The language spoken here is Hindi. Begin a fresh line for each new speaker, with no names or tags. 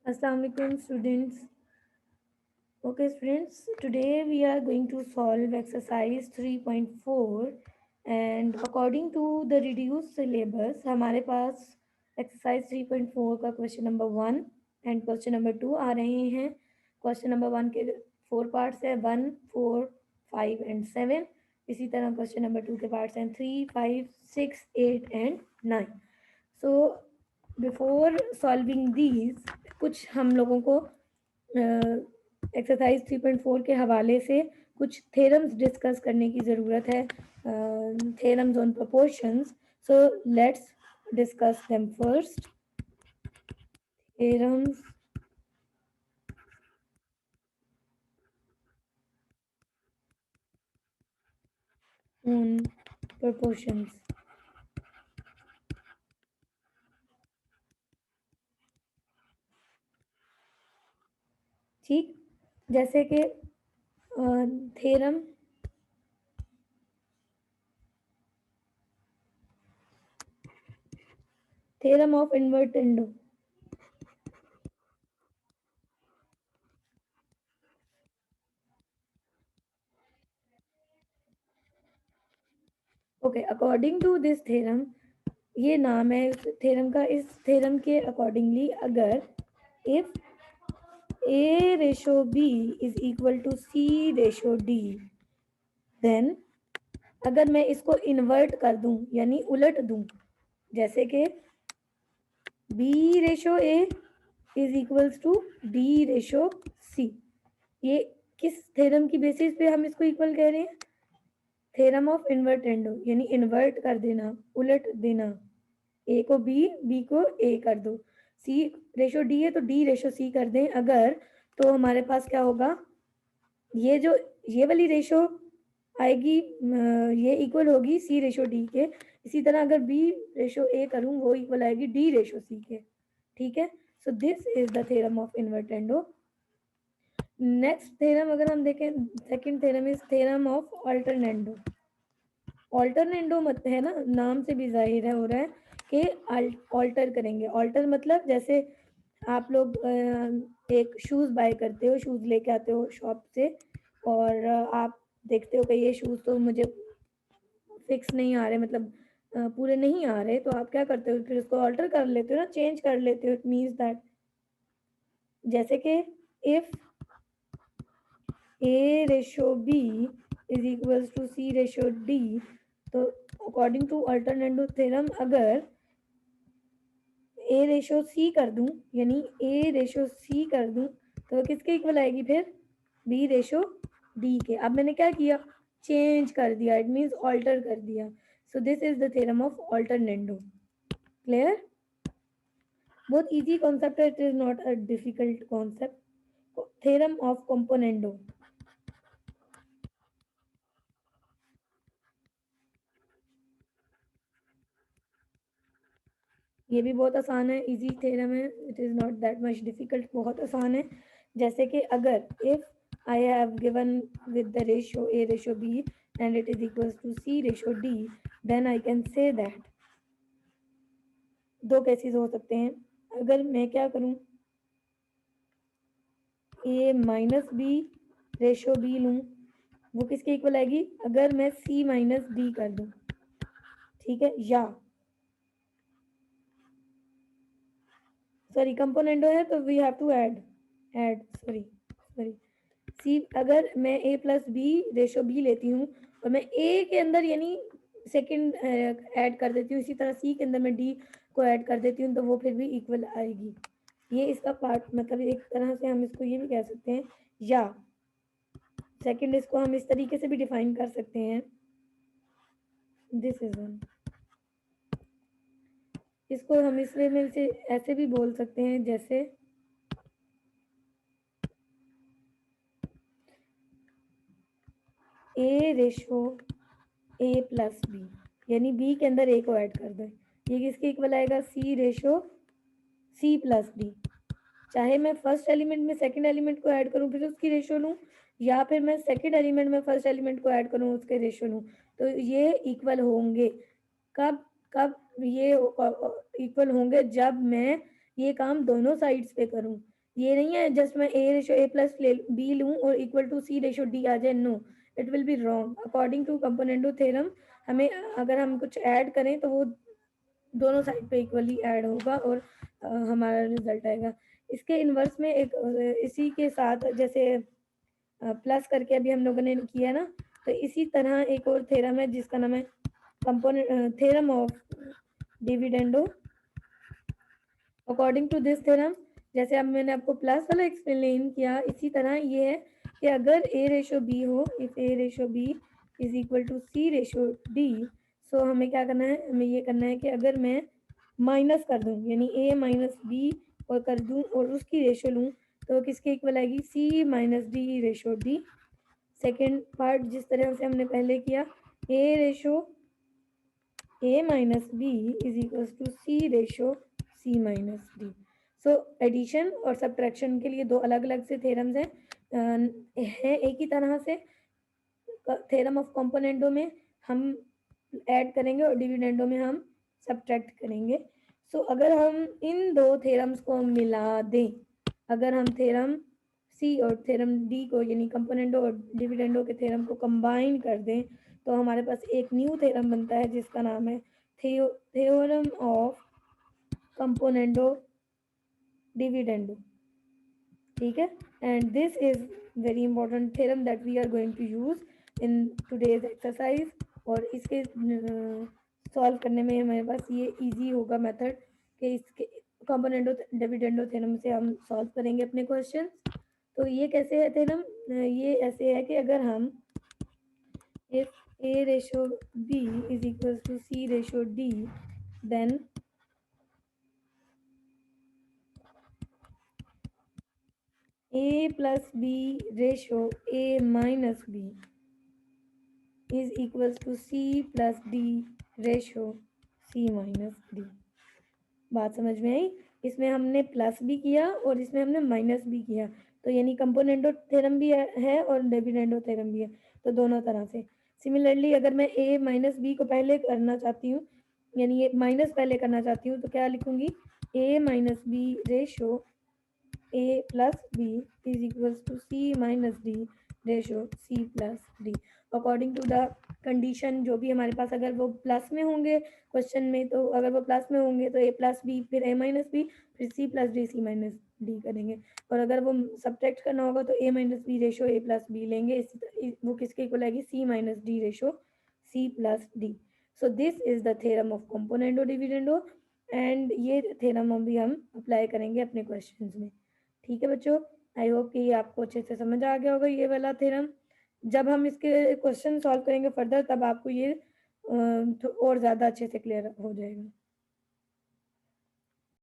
Assalamu alaikum students. Okay students, today we are going to solve exercise 3.4 and according to the reduced syllabus हमारे पास exercise 3.4 का question number 1 and question number 2 आ रहे हैं. Question number 1 के 4 parts है 1, 4, 5 and 7. इसी तरह question number 2 के parts हैं 3, 5, 6, 8 and 9. So before solving these कुछ हम लोगों को एक्सरसाइज 3.4 के हवाले से कुछ थेरम्स डिस्कस करने की ज़रूरत है. Theorems on proportions. So let's discuss them first. Theorems on proportions. ठीक, जैसे कि theorem theorem of invertendo. Okay, according to this theorem, ये नाम है इस थेरम का. इस थेरम के अकॉर्डिंगली अगर if A ratio B is equal to C ratio D, then अगर मैं इसको इन्वर्ट कर दूं यानी उलट दूं, जैसे कि B ratio A is equals to D ratio C, ये किस थ्योरम की बेसिस पे हम इसको इक्वल कह रहे हैं? थ्योरम ऑफ इन्वर्टेंडो, यानी इन्वर्ट कर देना, उलट देना. ए को बी, बी को ए कर दो. सी रेशो डी है तो डी रेशो सी कर दें अगर, तो हमारे पास क्या होगा? ये जो ये वाली रेशो आएगी, ये इक्वल होगी सी रेशो डी के. इसी तरह अगर बी रेशो ए करूँ वो इक्वल आएगी डी रेशो सी के. ठीक है, सो this is the theorem of invertendo. Next theorem अगर हम देखें, second theorem is theorem of alternendo. Alternendo मत है ना, नाम से भी जाहिर है हो रहा है कि अल्टर करेंगे. अल्टर मतलब जैसे आप लोग एक शूज़ बाय करते हो, शूज़ लेके आते हो शॉप से और आप देखते हो कि ये शूज़ तो मुझे फिक्स नहीं आ रहे, मतलब पूरे नहीं आ रहे, तो आप क्या करते हो? फिर उसको अल्टर कर लेते हो ना, चेंज कर लेते हो. इट मीन्स दैट जैसे कि if A ratio B is equals to C ratio D, तो अकॉर्डिंग टू अल्टरनेंडो थ्योरम अगर ए रेशो सी कर दूं, यानी ए रेशो सी कर दूं, तो वो किसके इक्वल आएगी फिर? बी रेशो डी के. अब मैंने क्या किया? चेंज कर दिया, इट मीन्स ऑल्टर कर दिया. So this is the theorem of alternendo. Clear? बहुत इजी कॉन्सेप्ट है, it is not a difficult concept. Theorem of componendo. ये भी बहुत आसान है, इजी थ्योरम है, it is not that much difficult, बहुत आसान है. जैसे कि अगर if I have given with the ratio A ratio B and it is equals to C ratio D, then I can say that दो केसेस हो सकते हैं. अगर मैं क्या करूं, ए माइनस बी रेशियो बी लूं, वो किसके इक्वल आएगी? अगर मैं सी माइनस डी कर दूं. ठीक है, या सॉरी कंपोनेंडो है तो we have to add sorry sorry C. अगर मैं A plus B ratio B लेती हूँ और मैं ए के अंदर यानी सेकंड ऐड कर देती हूँ, इसी तरह सी के अंदर मैं डी को ऐड कर देती हूँ, तो वो फिर भी इक्वल आएगी. ये इसका पार्ट, मतलब एक तरह से हम इसको ये भी कह सकते हैं, या सेकंड इसको हम इस तरीके से भी डिफाइन कर सकते हैं. This is one. इसको हम इस वे में से ऐसे भी बोल सकते हैं, जैसे ए रेशो ए प्लस बी, यानी बी के अंदर ए को ऐड कर दो. ये किसके इक्वल आएगा? सी रेशो सी प्लस डी. चाहे मैं फर्स्ट एलिमेंट में सेकंड एलिमेंट को ऐड करूं फिर उसकी रेशो लूं, या फिर मैं सेकंड एलिमेंट में फर्स्ट एलिमेंट को ऐड करूं उसके रेशो लूं, तो ये इक्वल होंगे. कब कब ये इक्वल होंगे? जब मैं ये काम दोनों साइड्स पे करूं. ये नहीं है जस्ट मैं A ratio A plus B लूँ और equal to C ratio D आ जाए, no, it will be wrong. According to componendo theorem हमें अगर हम कुछ ऐड करें तो वो दोनों साइड पे इक्वली ऐड होगा और हमारा रिजल्ट आएगा। इसके इन्वर्स में एक इसी के साथ जैसे प्लस करके अभी हम लोगों ने किया ना, तो इसी तरह एक और थ्योरम है जिसका नाम है component theorem of dividendo. According to this theorem, जैसे अब मैंने आपको प्लस वाला एक्सप्लेन किया, इसी तरह ये है कि अगर ए रेशो बी हो, if A ratio B is equal to C ratio D, so हमें क्या करना है, हमें ये करना है कि अगर मैं माइनस कर दूं यानी ए माइनस बी और कर दूं और उसकी रेशो लूं तो किसके इक्वल आएगी, C minus D ratio D. Second part जिस तरह से हमने पहले किया, A ratio a minus b is equals to c ratio c minus d। So addition और सब्ट्रैक्शन के लिए दो अलग अलग से थ्योरम्स हैं एक ही तरह से। थ्योरम ऑफ कंपोनेंटो में हम ऐड करेंगे और डिविडेंडो में हम सब्ट्रैक्ट करेंगे। सो अगर हम इन दो थ्योरम्स को मिला दें, अगर हम थ्योरम सी और थ्योरम डी को यानी कंपोनेंटो और डिविडेंडो के थ्योरम को कंबाइन कर दें तो हमारे पास एक न्यू थ्योरम बनता है जिसका नाम है थ्योरम ऑफ कंपोनेंटो डिविडेंडो। ठीक है, and this is very important theorem that we are going to use in today's exercise. और इसके सॉल्व करने में हमारे पास ये इजी होगा मेथड कि इसके कंपोनेंटो डिविडेंडो थ्योरम से हम सॉल्व करेंगे अपने क्वेश्चन। तो ये कैसे है थ्योरम, ये ऐसे है कि अगर हम if a ratio b is equals to c ratio d, then a plus b ratio a minus b is equals to c plus d ratio c minus d। बात समझ में आई? इसमें हमने प्लस भी किया और इसमें हमने माइनस भी किया, तो यानी कंपोनेंटो थ्योरम भी है और डिविडेंडो थ्योरम भी है, तो दोनों तरह से। सिमिलरली अगर मैं a माइनस बी को पहले करना चाहती हूँ यानी ये माइनस पहले करना चाहती हूँ तो क्या लिखूंगी, a minus b ratio a plus b is equals to c minus d ratio c plus d। According to the condition जो भी हमारे पास, अगर वो प्लस में होंगे क्वेश्चन में, तो अगर वो प्लस में होंगे तो a प्लस बी फिर a माइनस बी फिर c plus d c minus d करेंगे। और अगर वो सब्ट्रैक्ट करना होगा तो a minus b ratio a plus b लेंगे, इसी वो किसके इक्वल आएगी, c minus D ratio c plus d. So this is the theorem of componendo dividendo and ये थ्योरम अभी हम अप्लाई करेंगे अपने क्वेश्चंस में। ठीक है बच्चों, आई होप कि ये आपको अच्छे से समझ आ गया होगा ये वाला थ्योरम। जब हम इसके क्वेश्चन सॉल्व करेंगे फर्दर तब आपको ये और ज़्यादा अच्छे से क्लियर हो जाएगा।